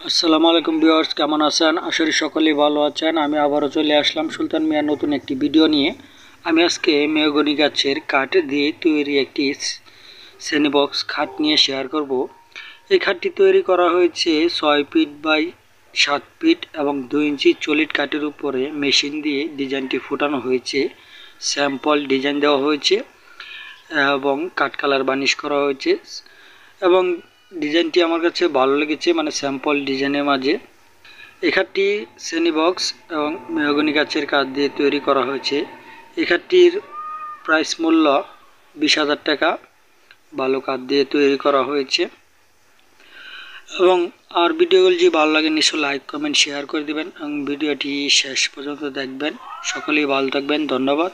আসসালামু আলাইকুম ভিউয়ার্স, কেমন আছেন? আশা করি সকলেই ভালো আছেন। আমি আবারও চলে আসলাম সুলতান মিয়ার নতুন একটি ভিডিও নিয়ে। আমি আজকে মেহগনি গাছের কাঠ দিয়ে তৈরি একটি শ্রেণীবক্স খাট নিয়ে শেয়ার করব। এই খাটটি তৈরি করা হয়েছে 6 ফিট বাই 7 ফিট এবং 2 ইঞ্চি চলিট কাঠের উপরে মেশিন দিয়ে ডিজাইনটি ফুটানো হয়েছে। স্যাম্পল ডিজাইন দেওয়া হয়েছে এবং কাঠ কালার বার্নিশ করা হয়েছে এবং ডিজাইনটি আমার কাছে ভালো লেগেছে, মানে স্যাম্পল ডিজাইনের মাঝে। এই খাটটি শ্রেণী বক্স এবং মেহগনি গাছের কাঠ দিয়ে তৈরি করা হয়েছে। এই খাটটির প্রাইস মূল্য 20,000 টাকা। ভালো কাঠ দিয়ে তৈরি করা হয়েছে এবং আর ভিডিওগুলো যদি ভালো লাগে নিশ্চয়ই লাইক কমেন্ট শেয়ার করে দিবেন এবং ভিডিওটি শেষ পর্যন্ত দেখবেন। সকলেই ভালো থাকবেন, ধন্যবাদ।